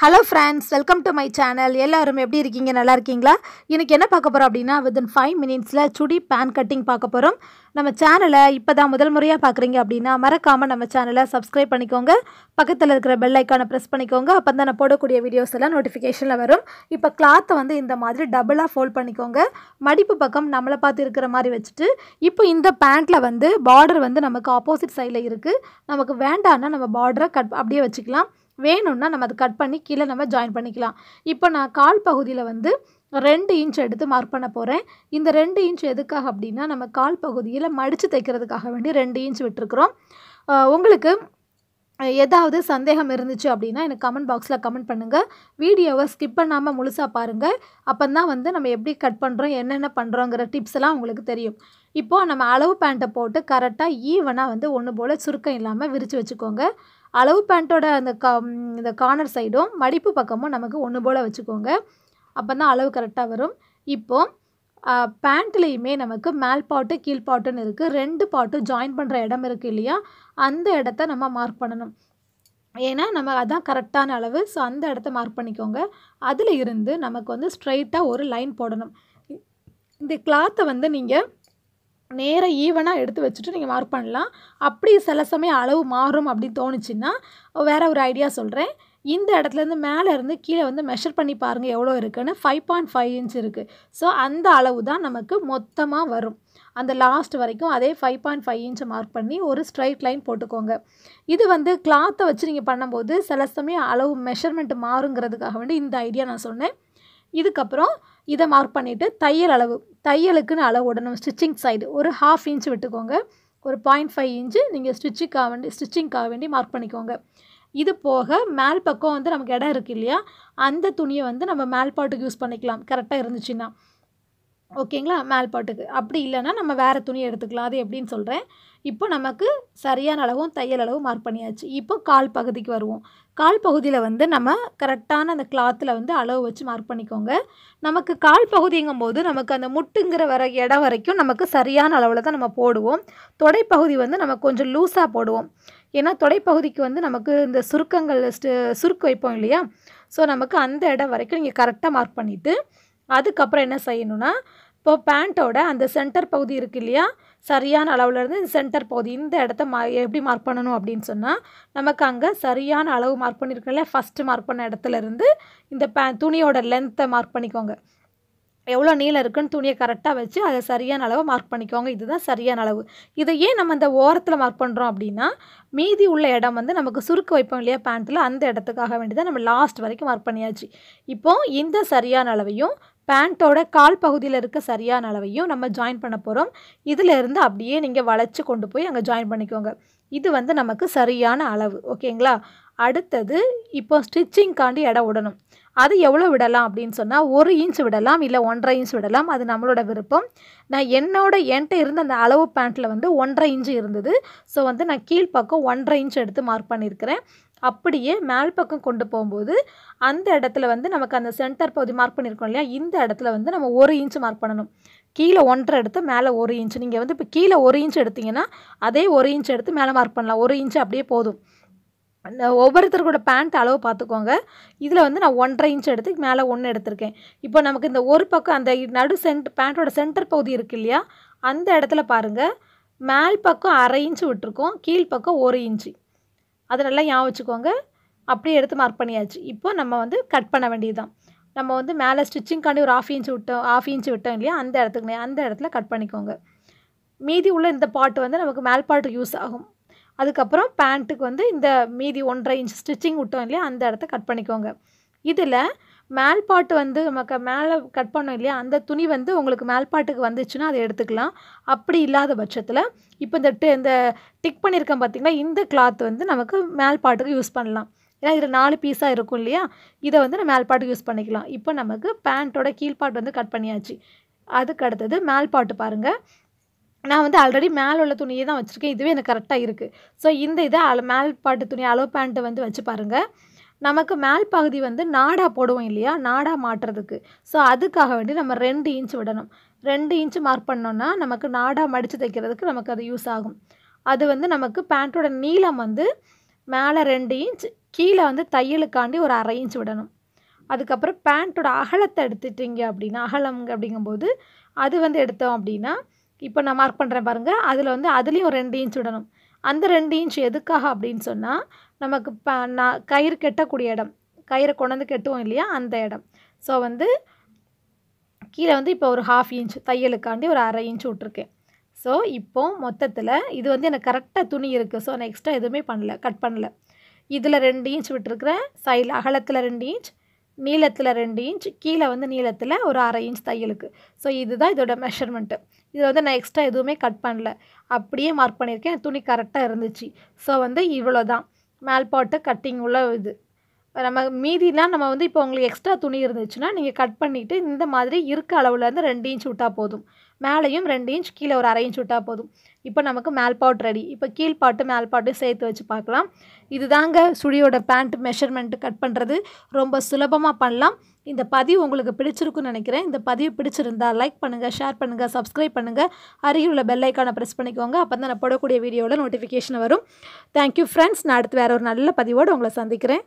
Hello friends, welcome to my channel. எல்லாரும் எப்படி இருக்கீங்க? நல்லா இருக்கீங்களா? இன்றைக்கி என்ன பார்க்க போகிறோம் அப்படின்னா, வித்தின் 5 மினிட்ஸில் சுடி பேன் கட்டிங் பார்க்க போகிறோம். நம்ம சேனலை இப்போ தான் முதல் முறையாக பார்க்குறீங்க அப்படின்னா மறக்காமல் நம்ம சேனலை சப்ஸ்கிரைப் பண்ணிக்கோங்க. பக்கத்தில் இருக்கிற பெல் ஐக்கானை ப்ரெஸ் பண்ணிக்கோங்க. அப்போ தான் நான் போடக்கூடிய வீடியோஸ் எல்லாம் நோட்டிஃபிகேஷனில் வரும். இப்போ கிளாத்தை வந்து இந்த மாதிரி டபுளாக ஃபோல்ட் பண்ணிக்கோங்க. மடிப்பு பக்கம் நம்மளை பார்த்து இருக்கிற மாதிரி வச்சுட்டு, இப்போ இந்த பேண்ட்டில் வந்து பார்டர் வந்து நமக்கு ஆப்போசிட் சைடில் இருக்குது. நமக்கு வேண்டான்னா நம்ம பார்டரை அப்படியே வச்சுக்கலாம். வேணும்னா நம்ம அதை கட் பண்ணி கீழே நம்ம ஜாயின் பண்ணிக்கலாம். இப்போ நான் கால் பகுதியில் வந்து 2 இன்ச் எடுத்து மார்க் பண்ண போகிறேன். இந்த 2 இன்ச் எதுக்காக அப்படின்னா, நம்ம கால் பகுதியில் மடித்து தைக்கிறதுக்காக வேண்டி 2 இன்ச் விட்டுருக்குறோம். உங்களுக்கு ஏதாவது சந்தேகம் இருந்துச்சு அப்படின்னா எனக்கு கமெண்ட் பாக்ஸில் கமெண்ட் பண்ணுங்கள். வீடியோவை ஸ்கிப் பண்ணாமல் முழுசாக பாருங்கள். அப்போ தான் வந்து நம்ம எப்படி கட் பண்ணுறோம், என்னென்ன பண்ணுறோங்கிற டிப்ஸ் எல்லாம் உங்களுக்கு தெரியும். இப்போது நம்ம அளவு பேண்ட்டை போட்டு கரெக்டாக ஈவனாக வந்து ஒன்று போல் சுருக்கம் இல்லாமல் விரித்து வச்சுக்கோங்க. அளவு பேண்ட்டோட இந்த கார்னர் சைடும் மடிப்பு பக்கமும் நமக்கு ஒன்று போல் வச்சுக்கோங்க. அப்போ தான் அளவு கரெக்டாக வரும். இப்போது பேண்ட்லேயுமே நமக்கு மேல் பாட்டு கீழ் பாட்டுன்னு இருக்குது. 2 பாட்டும் ஜாயின் பண்ணுற இடம் இருக்குது இல்லையா, அந்த இடத்த நம்ம மார்க் பண்ணணும். ஏன்னா நம்ம அதான் கரெக்டான அளவு. ஸோ அந்த இடத்த மார்க் பண்ணிக்கோங்க. அதில் இருந்து நமக்கு வந்து ஸ்ட்ரைட்டாக ஒரு லைன் போடணும். இந்த கிளாத்தை வந்து நீங்கள் நேராக ஈவனாக எடுத்து வச்சுட்டு நீங்கள் மார்க் பண்ணலாம். அப்படி சில சமயம் அளவு மாறும் அப்படின்னு தோணுச்சுன்னா வேறு ஒரு ஐடியா சொல்கிறேன். இந்த இடத்துலேருந்து மேலே இருந்து கீழே வந்து மெஷர் பண்ணி பாருங்கள் எவ்வளோ இருக்குன்னு. 5.5 இன்ச் இருக்குது. ஸோ அந்த அளவு தான் நமக்கு மொத்தமாக வரும். அந்த லாஸ்ட் வரைக்கும் அதே 5.5 இன்ச்சை மார்க் பண்ணி ஒரு ஸ்ட்ரைட் லைன் போட்டுக்கோங்க. இது வந்து கிளாத்தை வச்சு நீங்கள் பண்ணும்போது சில சமயம் அளவு மெஷர்மெண்ட் மாறுங்கிறதுக்காக வேண்டி இந்த ஐடியா நான் சொன்னேன். இதுக்கப்புறம் இதை மார்க் பண்ணிவிட்டு தையலுக்குன்னு அளவு விடணும். ஸ்டிச்சிங் சைடு ஒரு 1/2 இன்ச் விட்டுக்கோங்க. ஒரு 0.5 இன்ச்சு நீங்கள் ஸ்டிச்சிங்காக வேண்டி மார்க் பண்ணிக்கோங்க. இது போக மேல் பக்கம் வந்து நமக்கு இடம் இருக்குது இல்லையா, அந்த துணியை வந்து நம்ம மேல் பாட்டுக்கு யூஸ் பண்ணிக்கலாம் கரெக்டாக இருந்துச்சுன்னா. ஓகேங்களா? மேல் பாட்டுக்கு. அப்படி இல்லைன்னா நம்ம வேறு துணியை எடுத்துக்கலாம். அது எப்படின்னு சொல்கிறேன். இப்போ நமக்கு சரியான அளவும் தையல் அளவும் மார்க் பண்ணியாச்சு. இப்போ கால் பகுதிக்கு வருவோம். கால் பகுதியில் வந்து நம்ம கரெக்டான அந்த கிளாத்தில் வந்து அளவு வச்சு மார்க் பண்ணிக்கோங்க. நமக்கு கால் பகுதிங்கும்போது நமக்கு அந்த முட்டுங்கிற இடம் வரைக்கும் நமக்கு சரியான அளவில் தான் நம்ம போடுவோம். தொடைப்பகுதி வந்து நம்ம கொஞ்சம் லூஸாக போடுவோம். ஏன்னா தொடைப்பகுதிக்கு வந்து நமக்கு இந்த சுருக்கு வைப்போம் இல்லையா, ஸோ நமக்கு அந்த இடம் வரைக்கும் நீங்கள் கரெக்டாக மார்க் பண்ணிவிட்டு அதுக்கப்புறம் என்ன செய்யணும்னா, இப்போ பேண்ட்டோட அந்த சென்டர் பகுதி இருக்குது இல்லையா, சரியான அளவில் இருந்து இந்த சென்டர் பகுதி இந்த இடத்த எப்படி மார்க் பண்ணணும் அப்படின்னு சொன்னால், நமக்கு அங்கே சரியான அளவு மார்க் பண்ணியிருக்கோம்ல, ஃபஸ்ட்டு மார்க் பண்ண இடத்துல இருந்து இந்த துணியோட லென்த்தை மார்க் பண்ணிக்கோங்க. எவ்வளோ நீளம் இருக்குன்னு துணியை கரெக்டாக வச்சு அதை சரியான அளவு மார்க் பண்ணிக்கோங்க. இதுதான் சரியான அளவு. இதை ஏன் நம்ம அந்த ஓரத்தில் மார்க் பண்ணுறோம் அப்படின்னா, மீதி உள்ள இடம் வந்து நமக்கு சுருக்கு வைப்போம் இல்லையா பேண்ட்டில், அந்த இடத்துக்காக வேண்டி தான் நம்ம லாஸ்ட் வரைக்கும் மார்க் பண்ணியாச்சு. இப்போது இந்த சரியான அளவையும் பேண்ட்டோட கால் பகுதியில் இருக்க சரியான அளவையும் நம்ம ஜாயின் பண்ண போகிறோம். இதில் இருந்து அப்படியே நீங்கள் வளைச்சி கொண்டு போய் அங்கே ஜாயின் பண்ணிக்கோங்க. இது வந்து நமக்கு சரியான அளவு. ஓகேங்களா? அடுத்தது இப்போ ஸ்டிச்சிங்காண்டி இடம் விடணும். அது எவ்வளோ விடலாம் அப்படின்னு சொன்னால் 1 இன்ச் விடலாம், இல்லை 1.5 இன்ச் விடலாம். அது நம்மளோட விருப்பம். நான் என்கிட்ட இருந்த அந்த அளவு பேண்ட்டில் வந்து 1.5 இன்ச்சு இருந்தது. ஸோ வந்து நான் கீழ்ப்பக்கம் 1.5 இன்ச் எடுத்து மார்க் பண்ணியிருக்கிறேன். அப்படியே மேல் பக்கம் கொண்டு போகும்போது அந்த இடத்துல வந்து நமக்கு அந்த சென்டர் பகுதி மார்க் பண்ணியிருக்கோம் இல்லையா, இந்த இடத்துல வந்து நம்ம 1 இன்ச் மார்க் பண்ணணும். கீழே 1.5 எடுத்து மேலே 1 இன்ச். நீங்கள் வந்து இப்போ கீழே 1 இன்ச் எடுத்திங்கன்னா அதே 1 இன்ச் எடுத்து மேலே மார்க் பண்ணலாம். 1 இன்ச் அப்படியே போதும். அந்த ஒவ்வொருத்தருக்கூட பேண்ட் அளவு பார்த்துக்கோங்க. இதில் வந்து நான் 1.5 இன்ச் எடுத்து மேலே 1 எடுத்திருக்கேன். இப்போ நமக்கு இந்த ஒரு பக்கம் அந்த பேண்ட்டோட சென்டர் பகுதி இருக்குது இல்லையா, அந்த இடத்துல பாருங்கள், மேல் பக்கம் 1/2 இன்ச்சு விட்டுருக்கோம், கீழ்ப்பக்கம் 1 இன்ச்சு. அதை நல்லா ஞாபகம் வச்சுக்கோங்க. அப்படியே எடுத்து மார்க் பண்ணியாச்சு. இப்போ நம்ம வந்து கட் பண்ண வேண்டியது தான். நம்ம வந்து மேலே ஸ்டிச்சிங்காண்டி ஒரு 1/2 இன்ச்சு விட்டோம் இல்லையா, அந்த இடத்துல கட் பண்ணிக்கோங்க. மீதி உள்ள இந்த பாட்டு வந்து நமக்கு மேல் பாட்டுக்கு யூஸ் ஆகும். அதுக்கப்புறம் பேண்ட்டுக்கு வந்து இந்த மீதி 1.5 இன்ச் ஸ்டிச்சிங் விட்டோம் இல்லையா, அந்த இடத்த கட் பண்ணிக்கோங்க. இதில் மேல் பாட்டு வந்து நமக்கு மேலே கட் பண்ணோம் இல்லையா, அந்த துணி வந்து உங்களுக்கு மேல் பாட்டுக்கு வந்துச்சுன்னா அதை எடுத்துக்கலாம். அப்படி இல்லாத பட்சத்தில் இப்போ இந்த டிக் பண்ணியிருக்கேன் பார்த்திங்களா, இந்த கிளாத் வந்து நமக்கு மேல் பாட்டுக்கு யூஸ் பண்ணலாம். ஏன்னா இதில் 4 பீஸாக இருக்கும் இல்லையா, இதை வந்து நம்ம மேல் பாட்டுக்கு யூஸ் பண்ணிக்கலாம். இப்போ நமக்கு பேண்ட்டோட கீழ்பாட்டு வந்து கட் பண்ணியாச்சு. அதுக்கு அடுத்தது மேல் பாட்டு பாருங்கள். நான் வந்து ஆல்ரெடி மேலே உள்ள துணியை தான் வச்சுருக்கேன். இதுவே எனக்கு கரெக்டாக இருக்குது. ஸோ இந்த இதை மேல் பாட்டு துணி அளவு பேண்ட்டு வந்து வச்சு பாருங்கள். நமக்கு மேல் பகுதி வந்து நாடா போடுவோம் இல்லையா, நாடா மாட்டுறதுக்கு. ஸோ அதுக்காக வேண்டி நம்ம 2 இன்ச் விடணும். 2 இன்ச் மார்க் பண்ணோன்னா நமக்கு நாடா மடித்து தைக்கிறதுக்கு நமக்கு அது யூஸ் ஆகும். அது வந்து நமக்கு பேண்ட்டோட நீளம் வந்து மேலே 2 இன்ச், கீழே வந்து தையலுக்காண்டி ஒரு 1/2 இன்ச் விடணும். அதுக்கப்புறம் பேண்ட்டோட அகலத்தை எடுத்துட்டிங்க அப்படின்னா அகலம் அப்படிங்கும்போது அது வந்து எடுத்தோம் அப்படின்னா இப்போ நான் மார்க் பண்ணுறேன் பாருங்கள், அதில் வந்து அதுலேயும் ஒரு 2 இன்ச் விடணும். அந்த 2 இன்ச் எதுக்காக அப்படின்னு சொன்னால் நமக்கு கயிறு கெட்டக்கூடிய இடம், கயிறை கொண்டு கெட்டுவோம் இல்லையா அந்த இடம். ஸோ வந்து கீழே வந்து இப்போ ஒரு 1/2 இன்ச் தையலுக்காண்டி ஒரு 1/2 இன்ச் விட்ருக்கேன். ஸோ இப்போது மொத்தத்தில் இது வந்து எனக்கு கரெக்டாக துணி இருக்குது. ஸோ நான் எக்ஸ்ட்ரா எதுவுமே பண்ணல, கட் பண்ணல. இதில் 2 இன்ச் விட்டுருக்குறேன், சைடில் அகலத்தில் 2 இன்ச், நீளத்தில் 2 இன்ச், கீழே வந்து நீளத்தில் ஒரு 1/2 இன்ச் தையலுக்கு. ஸோ இதுதான் இதோட மெஷர்மெண்ட்டு. இதில் வந்து நான் எக்ஸ்ட்ரா எதுவுமே கட் பண்ணல, அப்படியே மார்க் பண்ணியிருக்கேன். துணி கரெக்டாக இருந்துச்சு. ஸோ வந்து இவ்வளோ தான் மேல்பாட்டு கட்டிங் உள்ள இது. நம்ம மீதிலாம் நம்ம வந்து இப்போ உங்களுக்கு எக்ஸ்ட்ரா துணி இருந்துச்சுன்னா நீங்கள் கட் பண்ணிவிட்டு இந்த மாதிரி இருக்க அளவுலேருந்து 2 இன்ச் விட்டால் போதும். மேலேயும் 2 இன்ச், கீழே ஒரு 1/2 இன்ச் விட்டால் போதும். இப்போ நமக்கு மேல்பாட் ரெடி. இப்போ கீழ்பாட்டு மேல்பாட்டும் சேர்த்து வச்சு பார்க்கலாம். இதுதாங்க சுடியோட பேண்ட் மெஷர்மெண்ட்டு கட் பண்ணுறது. ரொம்ப சுலபமாக பண்ணலாம். இந்த பதிவு உங்களுக்கு பிடிச்சிருக்குன்னு நினைக்கிறேன். இந்த பதிவு பிடிச்சிருந்தா லைக் பண்ணுங்கள், ஷேர் பண்ணுங்கள், சப்ஸ்கிரைப் பண்ணுங்கள். அருகில் உள்ள பெல் ஐக்கானை ப்ரெஸ் பண்ணிக்கோங்க. அப்போ தான் நான் போடக்கூடிய வீடியோவில் நோட்டிஃபிகேஷன் வரும். Thank you friends. நான் அடுத்து வேறு ஒரு நல்ல பதிவோடு உங்களை சந்திக்கிறேன்.